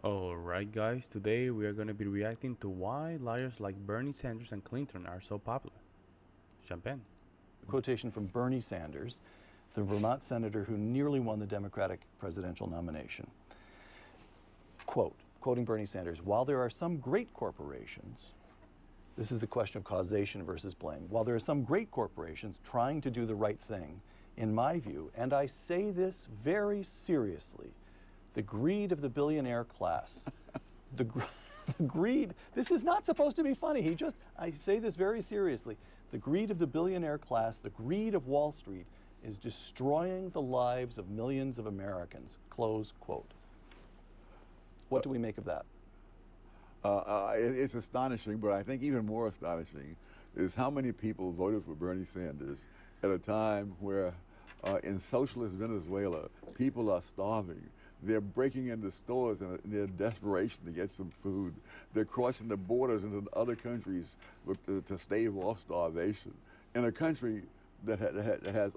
Alright, guys, today we are going to be reacting to why liars like Bernie Sanders and Clinton are so popular. Champagne. Quotation from Bernie Sanders, the Vermont senator who nearly won the Democratic presidential nomination. Quote, quoting Bernie Sanders, while there are some great corporations, this is the question of causation versus blame, while there are some great corporations trying to do the right thing, in my view, and I say this very seriously, the greed of the billionaire class, the greed, this is not supposed to be funny, I say this very seriously, the greed of the billionaire class, the greed of Wall Street is destroying the lives of millions of Americans, close quote. What do we make of that? It's astonishing, but I think even more astonishing is how many people voted for Bernie Sanders at a time where in socialist Venezuela, people are starving. They're breaking into stores in their desperation to get some food. They're crossing the borders into other countries to stave off starvation. In a country that has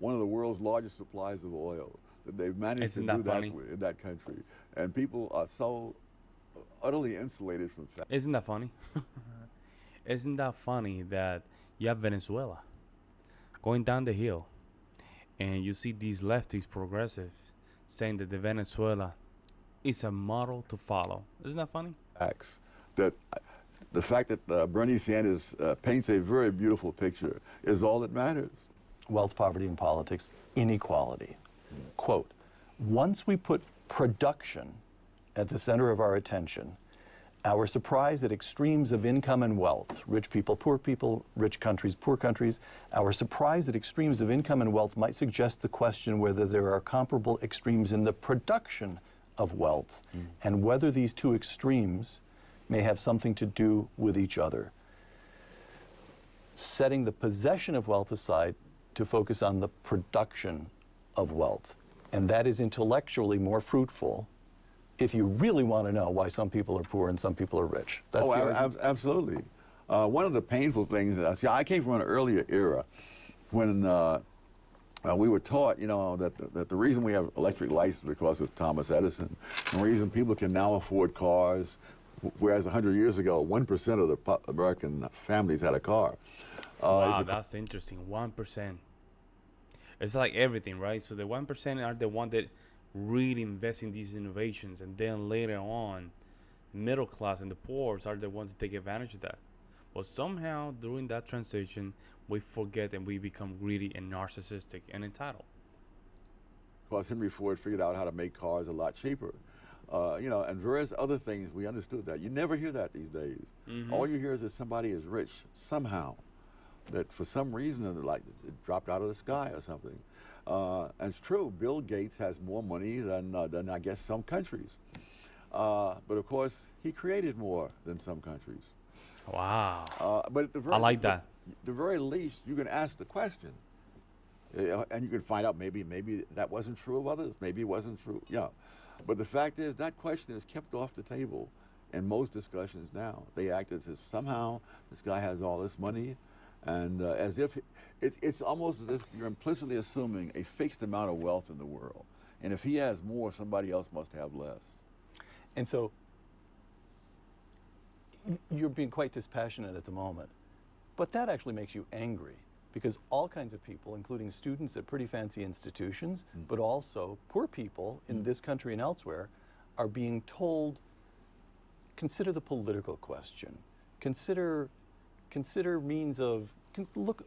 one of the world's largest supplies of oil, that they've managed to do that in that country. And people are so utterly insulated from fact. Isn't that funny? Isn't that funny that you have Venezuela going down the hill and you see these lefties, progressive, saying that the Venezuela is a model to follow? Isn't that funny? Facts. That the fact that Bernie Sanders paints a very beautiful picture is all that matters. Wealth, poverty, and politics, inequality. Quote, once we put production at the center of our attention, our surprise at extremes of income and wealth, rich people, rich countries, poor countries, our surprise at extremes of income and wealth might suggest the question whether there are comparable extremes in the production of wealth and whether these two extremes may have something to do with each other. Setting the possession of wealth aside to focus on the production of wealth. And that is intellectually more fruitful if you really want to know why some people are poor and some people are rich. That's Absolutely. One of the painful things, I came from an earlier era when we were taught, that the reason we have electric lights is because of Thomas Edison. And the reason people can now afford cars, whereas 100 years ago, 1% of the American families had a car. Wow, that's interesting. 1%. It's like everything, right? So the 1% are the one that really invest in these innovations, and then later on, middle class and the poor are the ones that take advantage of that. But somehow during that transition, we forget and we become greedy and narcissistic and entitled. Because Henry Ford figured out how to make cars a lot cheaper. And various other things, we understood that. You never hear that these days. All you hear is that somebody is rich somehow, that for some reason it dropped out of the sky or something. And it's true, Bill Gates has more money than I guess some countries. But of course, he created more than some countries. Wow. But at the very, I like that. The very least, you can ask the question. And you can find out maybe that wasn't true of others, maybe it wasn't true, yeah. But the fact is that question is kept off the table in most discussions now. They act as if somehow this guy has all this money, and as if it's almost as if you're implicitly assuming a fixed amount of wealth in the world. And if he has more, somebody else must have less. And so you're being quite dispassionate at the moment, but that actually makes you angry, because all kinds of people, including students at pretty fancy institutions, but also poor people in this country and elsewhere, are being told, consider the political question, consider means of, look,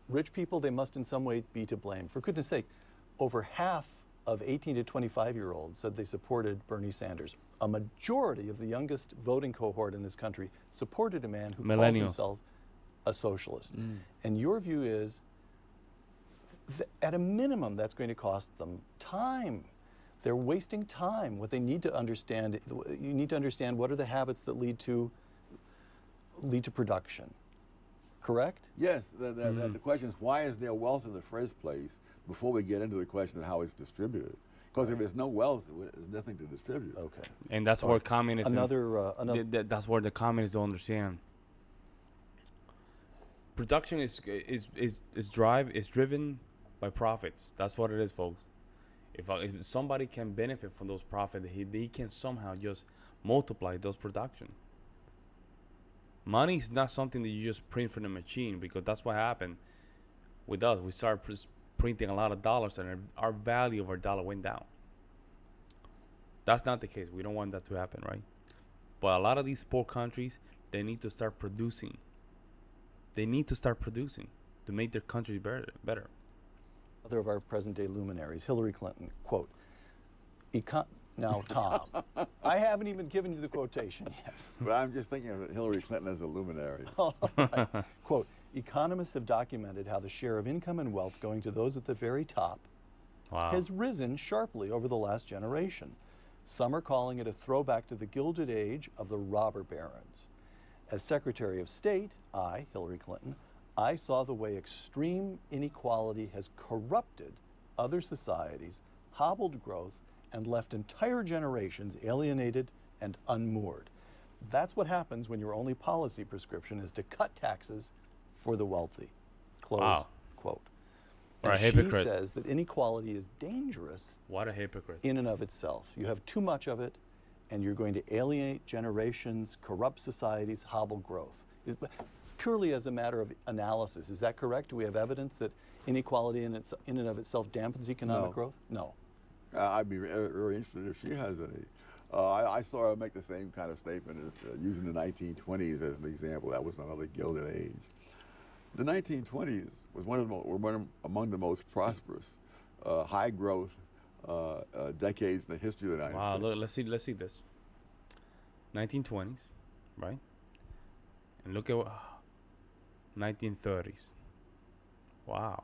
rich people, they must in some way be to blame. For goodness sake, over half of 18 to 25-year-olds said they supported Bernie Sanders. A majority of the youngest voting cohort in this country supported a man who calls himself a socialist. And your view is, at a minimum, that's going to cost them time. They're wasting time. What they need to understand, you need to understand what are the habits that lead to production. Correct? Yes, the question is, why is there wealth in the first place before we get into the question of how it's distributed? Because if there's no wealth, there's nothing to distribute. Okay. And that's where communism, that's where the communists don't understand. Production is driven by profits. That's what it is, folks. If somebody can benefit from those profits, they can somehow just multiply those production. Money is not something that you just print from the machine, because that's what happened with us. We started printing a lot of dollars, and our value of our dollar went down. That's not the case. We don't want that to happen, right? But a lot of these poor countries, they need to start producing. They need to start producing to make their countries better. Other of our present-day luminaries, Hillary Clinton, quote, now, Tom, I haven't even given you the quotation yet. But I'm just thinking of Hillary Clinton as a luminary. Right. Quote, economists have documented how the share of income and wealth going to those at the very top has risen sharply over the last generation. Some are calling it a throwback to the Gilded Age of the robber barons. As Secretary of State, Hillary Clinton, I saw the way extreme inequality has corrupted other societies, hobbled growth, and left entire generations alienated and unmoored. That's what happens when your only policy prescription is to cut taxes for the wealthy. Close quote. And she says that inequality is dangerous. What a hypocrite. In and of itself. You have too much of it, and you're going to alienate generations, corrupt societies, hobble growth. Purely as a matter of analysis, is that correct? Do we have evidence that inequality in and of itself dampens economic growth? No. I'd be very interested if she has any. I saw her make the same kind of statement using the 1920s as an example. That was another Gilded Age. The 1920s was were among the most prosperous, high growth decades in the history of the United States. Wow, look, let's see this. 1920s, right? And look at 1930s. Wow.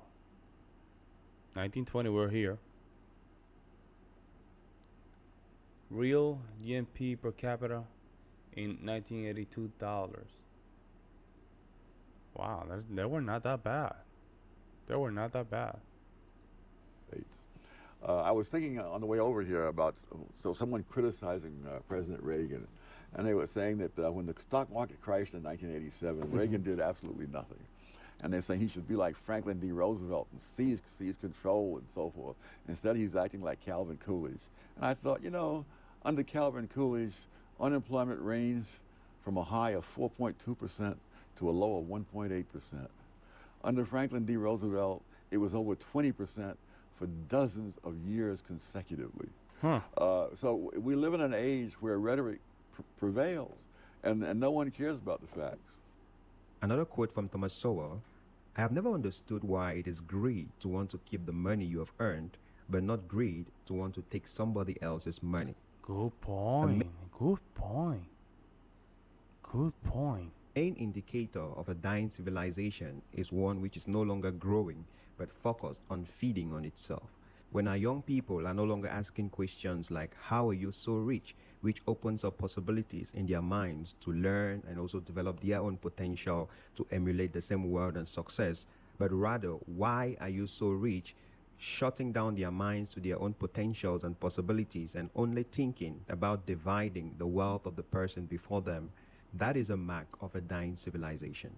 1920, we're here. Real GNP per capita in 1982 dollars. Wow, they were not that bad. They were not that bad. I was thinking on the way over here about someone criticizing President Reagan, and they were saying that when the stock market crashed in 1987, Reagan did absolutely nothing. And they're saying he should be like Franklin D. Roosevelt and seize control and so forth. Instead, he's acting like Calvin Coolidge. And I thought, you know, under Calvin Coolidge, unemployment ranged from a high of 4.2% to a low of 1.8%. Under Franklin D. Roosevelt, it was over 20% for dozens of years consecutively. So we live in an age where rhetoric prevails, and no one cares about the facts. Another quote from Thomas Sowell: I have never understood why it is greed to want to keep the money you have earned, but not greed to want to take somebody else's money. Good point. Good point. Good point. Main indicator of a dying civilization is one which is no longer growing, but focused on feeding on itself. When our young people are no longer asking questions like, how are you so rich, which opens up possibilities in their minds to learn and also develop their own potential to emulate the same wealth and success, but rather, why are you so rich, shutting down their minds to their own potentials and possibilities and only thinking about dividing the wealth of the person before them, that is a mark of a dying civilization.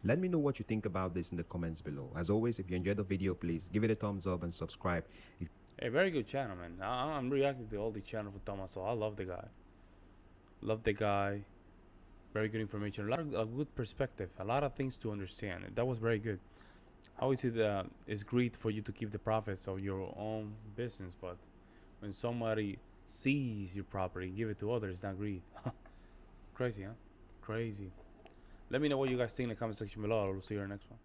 Let me know what you think about this in the comments below. As always, if you enjoyed the video, please give it a thumbs up and subscribe. Hey, very good channel, man. I'm reacting to all the channel for Thomas Sowell. I love the guy. Love the guy. Very good information. A lot of good perspective. A lot of things to understand. That was very good. How is it it's great for you to keep the profits of your own business, but when somebody sees your property, give it to others, it's not greed. Crazy, huh? Crazy. Let me know what you guys think in the comment section below. I will see you in the next one.